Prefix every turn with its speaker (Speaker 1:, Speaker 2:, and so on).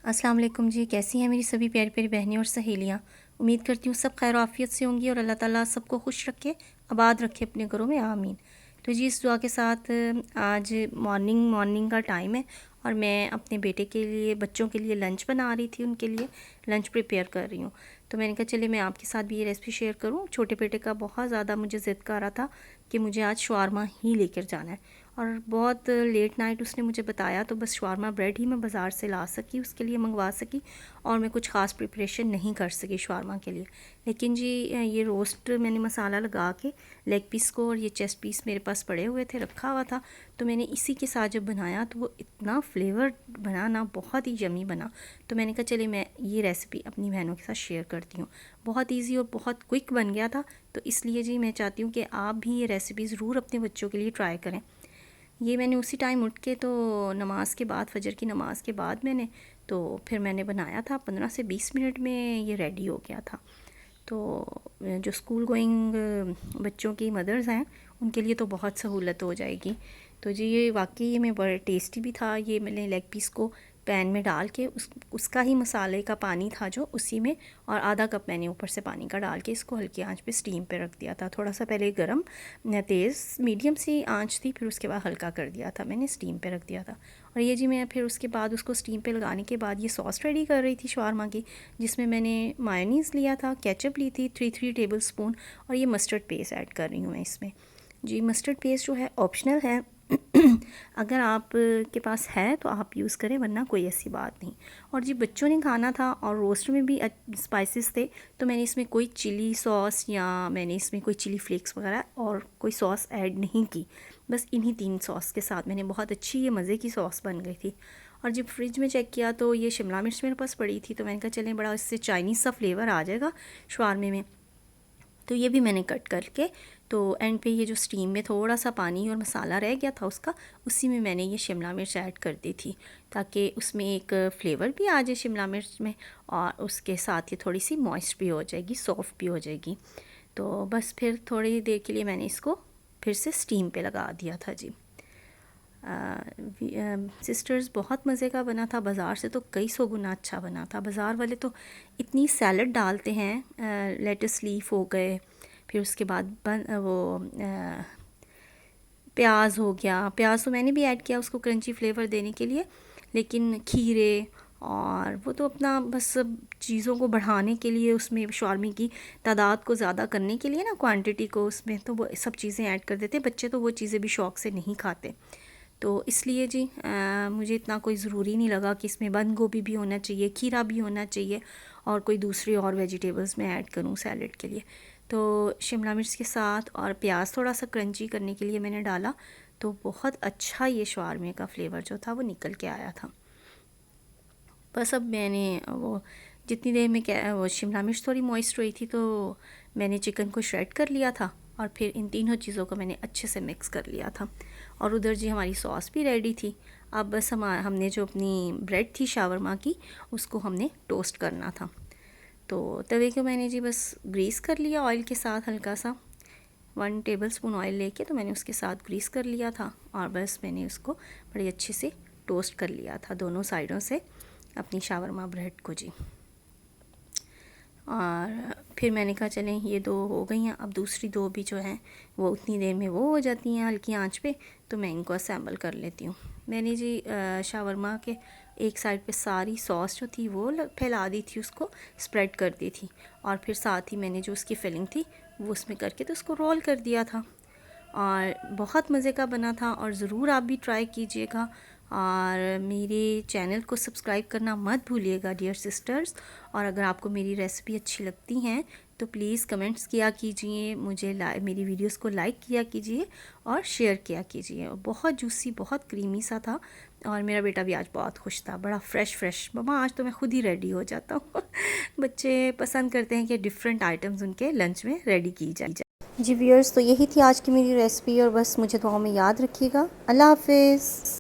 Speaker 1: अस्सलाम वालेकुम जी। कैसी हैं मेरी सभी प्यारी प्यारी बहनें और सहेलियाँ। उम्मीद करती हूँ सब खैर आफियत से होंगी और अल्लाह ताला सबको खुश रखे, आबाद रखे अपने घरों में, आमीन। तो जी इस दुआ के साथ आज मॉर्निंग का टाइम है और मैं अपने बेटे के लिए, बच्चों के लिए लंच बना रही थी, उनके लिए लंच प्रिपेयर कर रही हूँ। तो मैंने कहा चलिए मैं आपके साथ भी ये रेसिपी शेयर करूँ। छोटे बेटे का बहुत ज़्यादा मुझे ज़िद कर रहा था कि मुझे आज शवारमा ही लेकर जाना है और बहुत लेट नाइट उसने मुझे बताया, तो बस शवारमा ब्रेड ही मैं बाज़ार से ला सकी, उसके लिए मंगवा सकी और मैं कुछ ख़ास प्रिपरेशन नहीं कर सकी शवारमा के लिए। लेकिन जी ये रोस्ट मैंने मसाला लगा के लेग पीस को, और ये चेस्ट पीस मेरे पास पड़े हुए थे, रखा हुआ था, तो मैंने इसी के साथ जब बनाया तो वो इतना फ्लेवर बना ना, बहुत ही यमी बना। तो मैंने कहा चलिए मैं ये रेसिपी अपनी बहनों के साथ शेयर करती हूँ। बहुत ईजी और बहुत क्विक बन गया था, तो इसलिए जी मैं चाहती हूँ कि आप भी ये रेसिपी ज़रूर अपने बच्चों के लिए ट्राई करें। ये मैंने उसी टाइम उठ के, तो नमाज़ के बाद, फजर की नमाज़ के बाद मैंने, तो फिर मैंने बनाया था। 15 से 20 मिनट में ये रेडी हो गया था। तो जो स्कूल गोइंग बच्चों की मदर्स हैं उनके लिए तो बहुत सहूलत हो जाएगी। तो जी ये वाकई में बड़ा टेस्टी भी था। ये मैंने लेग पीस को पैन में डाल के उसका ही मसाले का पानी था जो उसी में, और आधा कप मैंने ऊपर से पानी का डाल के इसको हल्की आंच पे स्टीम पे रख दिया था। थोड़ा सा पहले गरम, तेज़ मीडियम सी आंच थी, फिर उसके बाद हल्का कर दिया था, मैंने स्टीम पे रख दिया था। और ये जी मैं फिर उसके बाद उसको स्टीम पे लगाने के बाद ये सॉस रेडी कर रही थी शवारमा की, जिसमें मैंने मायोनीज़ लिया था, केचप ली थी 3 टेबल स्पून, और ये मस्टर्ड पेस्ट ऐड कर रही हूँ मैं इसमें। जी मस्टर्ड पेस्ट जो है ऑप्शनल है अगर आप के पास है तो आप यूज़ करें, वरना कोई ऐसी बात नहीं। और जी बच्चों ने खाना था और रोस्ट में भी स्पाइसेस थे, तो मैंने इसमें कोई चिली सॉस या मैंने इसमें कोई चिली फ्लेक्स वगैरह और कोई सॉस ऐड नहीं की। बस इन्हीं 3 सॉस के साथ मैंने, बहुत अच्छी ये मज़े की सॉस बन गई थी। और जब फ्रिज में चेक किया तो ये शिमला मिर्च मेरे पास पड़ी थी, तो मैंने कहा चलें बड़ा इससे चाइनीज़ सा फ्लेवर आ जाएगा शवारमे में, तो ये भी मैंने कट करके, तो एंड पे ये जो स्टीम में थोड़ा सा पानी और मसाला रह गया था उसका, उसी में मैंने ये शिमला मिर्च ऐड कर दी थी, ताकि उसमें एक फ्लेवर भी आ जाए शिमला मिर्च में, और उसके साथ ये थोड़ी सी मॉइस्ट भी हो जाएगी, सॉफ्ट भी हो जाएगी। तो बस फिर थोड़ी देर के लिए मैंने इसको फिर से स्टीम पे लगा दिया था जी। सिस्टर्स बहुत मज़े का बना था, बाज़ार से तो कई सौ गुना अच्छा बना था। बाज़ार वाले तो इतनी सैलड डालते हैं, लेटस लीफ हो गए, फिर उसके बाद प्याज हो गया, प्याज तो मैंने भी ऐड किया उसको क्रंची फ्लेवर देने के लिए, लेकिन खीरे और वो तो अपना बस सब चीज़ों को बढ़ाने के लिए, उसमें शवारमे की तादाद को ज़्यादा करने के लिए ना, क्वांटिटी को, उसमें तो वो सब चीज़ें ऐड कर देते हैं। बच्चे तो वो चीज़ें भी शौक़ से नहीं खाते, तो इसलिए जी मुझे इतना कोई ज़रूरी नहीं लगा कि इसमें बंद गोभी भी होना चाहिए, खीरा भी होना चाहिए और कोई दूसरी और वेजिटेबल्स मैं ऐड करूँ सैलड के लिए। तो शिमला मिर्च के साथ और प्याज थोड़ा सा क्रंची करने के लिए मैंने डाला, तो बहुत अच्छा ये शवारमे का फ्लेवर जो था वो निकल के आया था। बस अब मैंने वो जितनी देर में क्या, वो शिमला मिर्च थोड़ी मॉइस्ट हुई थी, तो मैंने चिकन को श्रेड कर लिया था और फिर इन तीनों चीज़ों को मैंने अच्छे से मिक्स कर लिया था। और उधर जी हमारी सॉस भी रेडी थी। अब बस हमने जो अपनी ब्रेड थी शावरमा की, उसको हमने टोस्ट करना था। तो तवे को मैंने जी बस ग्रीस कर लिया ऑयल के साथ, हल्का सा 1 टेबल स्पून ऑयल लेके, तो मैंने उसके साथ ग्रीस कर लिया था और बस मैंने उसको बड़े अच्छे से टोस्ट कर लिया था दोनों साइडों से अपनी शावरमा ब्रेड को जी। और फिर मैंने कहा चलें ये 2 हो गई हैं, अब दूसरी 2 भी जो हैं वो उतनी देर में वो हो जाती हैं हल्की आंच पे, तो मैं इनको असेंबल कर लेती हूँ। मैंने जी शावरमा के एक साइड पे सारी सॉस जो थी वो फैला दी थी, उसको स्प्रेड कर दी थी, और फिर साथ ही मैंने जो उसकी फिलिंग थी वो उसमें करके तो उसको रोल कर दिया था, और बहुत मज़े का बना था। और ज़रूर आप भी ट्राई कीजिएगा, और मेरे चैनल को सब्सक्राइब करना मत भूलिएगा डियर सिस्टर्स। और अगर आपको मेरी रेसिपी अच्छी लगती हैं तो प्लीज़ कमेंट्स किया कीजिए, मुझे मेरी वीडियोस को लाइक किया कीजिए और शेयर किया कीजिए। बहुत जूसी, बहुत क्रीमी सा था, और मेरा बेटा भी आज बहुत खुश था, बड़ा फ्रेश मम्मा आज तो मैं खुद ही रेडी हो जाता हूँ बच्चे पसंद करते हैं कि डिफरेंट आइटम्स उनके लंच में रेडी की जाए। जी व्यूअर्स, तो यही थी आज की मेरी रेसिपी, और बस मुझे दुआओं में याद रखिएगा। अल्लाह हाफिज़।